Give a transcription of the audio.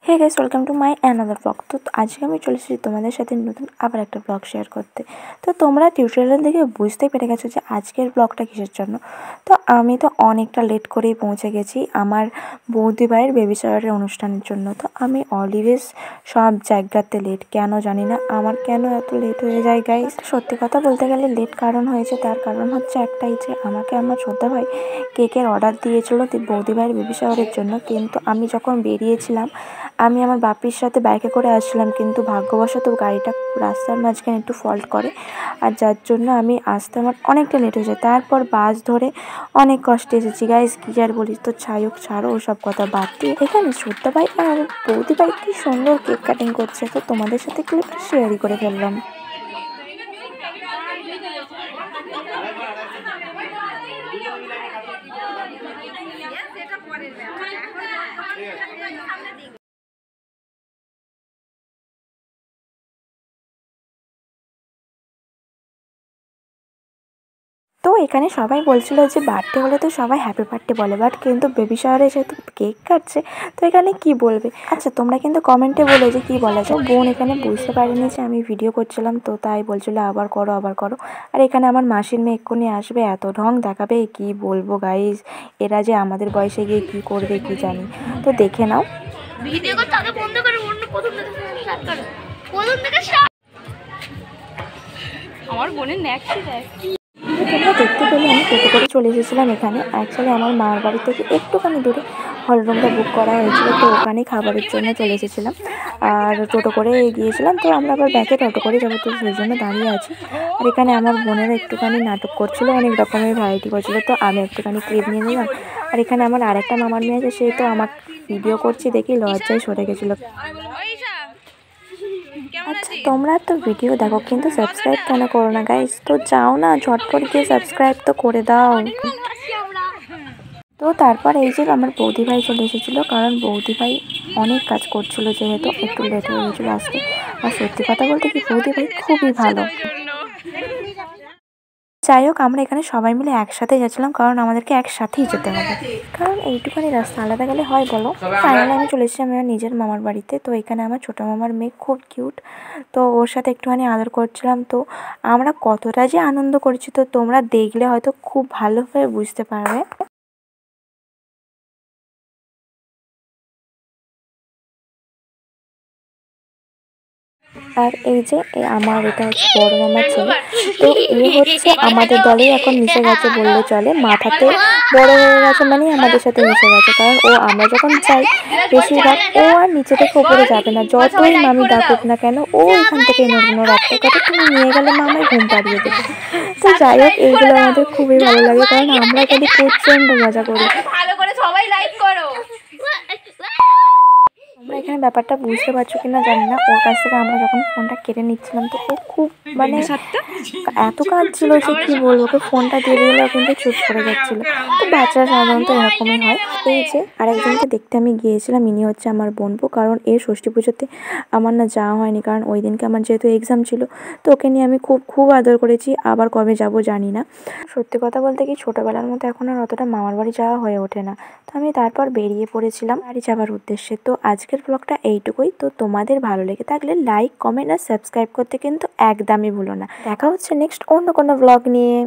Hey guys, welcome to my another blog. তো আজকে আমি চলে এসেছি তোমাদের সাথে নতুন আবার একটা ব্লগ শেয়ার করতে। তো তোমরা টিউটোরিয়াল দেখে বুঝতেই পেরে গেছো যে আজকের ব্লগটা কিসের জন্য। তো আমি তো অনেকটা লেট করেই পৌঁছে গেছি আমার বৌদি ভাইয়ের বেবি শাওয়ারের অনুষ্ঠানের জন্য। তো আমি অলওয়েজ সব জায়গাতে লেট, কেন জানি না আমার কেন এত লেট হয়ে যায় গাইস। সত্যি কথা বলতে গেলে লেট কারণ হয়েছে, তার কারণ হচ্ছে একটাই, যে আমাকে আমার ছোট ভাই কেকের অর্ডার দিয়েছিল বৌদি ভাইয়ের বেবি শাওয়ারের জন্য। কিন্তু আমি যখন বেরিয়েছিলাম, আমি আমার বাপির সাথে বাইকে করে আসছিলাম, কিন্তু ভাগ্যবশত গাড়িটা রাস্তার মাঝখানে একটু ফল্ট করে, আর যার জন্য আমি আসতে আমার অনেকটা লেট হয়ে যায়। তারপর বাস ধরে অনেক কষ্টে এসেছি গাইস, কী আর বলি। তো যাই হোক, ছাড়ো ওসব কথা বাদ দিয়ে এখানে শ্রদ্ধা ভাই আর বৌদি ভাই কি সুন্দর কেক কাটিং করছে, তো তোমাদের সাথে ক্লিপটা শেয়ারই করে ফেললাম। তো এখানে সবাই বলছিল যে বার্থডে হলে তো সবাই হ্যাপি বার্থডে বলে, বাট কিন্তু বেবি শাওয়ারে যেহেতু কেক কাটছে তো এখানে কি বলবে। আচ্ছা, তোমরা কিন্তু কমেন্টে বলো যে কী বলা যায়। বোন এখানে বুঝতে পারিনি যে আমি ভিডিও করছিলাম, তো তাই বলছিল আবার করো আবার করো। আর এখানে আমার মাসির মেয়ে এক্ষুনি আসবে, এত ঢং দেখাবে কি বলবো গাইস। এরা যে আমাদের বয়সে গিয়ে কি করবে কি জানি। তো দেখে নাও। ভিডিও করতে আগে বন্ধ করে অন্য প্রথম থেকে স্টার্ট করো, প্রথম থেকে স্টার্ট। আমার বোনের ন্যাকসি দেখ। তোমরা দেখতে পেলে আমি টোটো করে চলে এসেছিলাম এখানে। অ্যাকচুয়ালি আমার মার বাড়ি থেকে একটুখানি দূরে হলরুমটা বুক করা হয়েছিল, তো ওখানেই খাবারের জন্য চলে এসেছিলাম আর টোটো করে গিয়েছিলাম। তো আমরা আবার ব্যাকে টোটো করে যাবো, তো সেই জন্য দাঁড়িয়ে আছি। আর এখানে আমার বোনেরা একটুখানি নাটক করছিল, অনেক রকমের ভ্যারাইটি করছিল, তো আমি একটুখানি ক্লিপ নিয়ে নিলাম। আর এখানে আমার আরেকটা মামার মেয়ে আছে, সে তো আমার ভিডিও করছি দেখি লজ্জায় সরে গেছিলো। আচ্ছা, তোমরা তো ভিডিও দেখো কিন্তু সাবস্ক্রাইব কেন করো না গাইস? তো যাও না, ঝটপট গিয়ে সাবস্ক্রাইব তো করে দাও। তো তারপর এই যে আমার বৌদি ভাই চলে এসেছিলো, কারণ বৌদি ভাই অনেক কাজ করছিল যেহেতু একটু লেট হয়ে গেছিলো আসতে। আর সত্যি কথা বলতে কি, বৌদি ভাই খুবই ভালো। যাই হোক, আমরা এখানে সবাই মিলে একসাথে যাচ্ছিলাম, কারণ আমাদেরকে একসাথেই যেতে হবে, কারণ এইটুখানি রাস্তা আলাদা গেলে হয় বলো। ফাইনালি আমি চলে এসেছি আমার নিজের মামার বাড়িতে। তো এখানে আমার ছোটো মামার মেয়ে খুব কিউট, তো ওর সাথে একটুখানি আদর করছিলাম। তো আমরা কতটা যে আনন্দ করেছি, তো তোমরা দেখলে হয়তো খুব ভালোভাবে বুঝতে পারবে। আর এই যে আমার এটা হচ্ছে বড় মামার ছেলে, তো এ হচ্ছে আমাদের দলেই এখন মিশে গেছে বললে চলে। মাথাতে বড় হয়ে গেছে মানে আমাদের সাথে মিশে গেছে, কারণ ও আমরা যখন চাই বেশিরভাগ ও আর নিচে থেকে উপরে যাবে না, যতই মামি ডাকুক না কেন ও এখান থেকে নড়বো রাখতে কথা, তুমি নিয়ে গেলে মামাই ঘুম পাড়িয়ে দেবে। তো যাই হোক, এইগুলো আমাদের খুবই ভালো লাগে, কারণ আমরা যদি প্রচণ্ড মজা করি। তোমরা এখানে ব্যাপারটা বুঝতে পারছো কিনা জানি না, ওর কাছ থেকে আমরা যখন ফোনটা কেড়ে নিচ্ছিলাম তো ও খুব মানে এত কাঁদছিল, সে কী বলবো, ওকে ফোনটা দিয়ে দিলেও কিন্তু চুপ করে যাচ্ছিলো। তো বাচ্চারা সাধারণত এরকমই হয়। এই যে আরেকজনকে দেখতে আমি গিয়েছিলাম, ইনি হচ্ছে আমার বোনপো, কারণ এর ষষ্ঠী পুজোতে আমার না যাওয়া হয়নি, কারণ ওই দিনকে আমার যেহেতু এক্সাম ছিল, তো ওকে নিয়ে আমি খুব খুব আদর করেছি। আবার কবে যাব জানি না। সত্যি কথা বলতে কি, ছোটোবেলার মতো এখন আর অতটা মামার বাড়ি যাওয়া হয়ে ওঠে না। তো আমি তারপর বেরিয়ে পড়েছিলাম বাড়ি যাওয়ার উদ্দেশ্যে। তো আজকের ব্লগটা এইটুকুই। তো তোমাদের ভালো লেগে থাকলে লাইক, কমেন্ট আর সাবস্ক্রাইব করতে কিন্তু একদমই ভুলো না। দেখা হচ্ছে নেক্সট অন্য কোনো ব্লগ নিয়ে।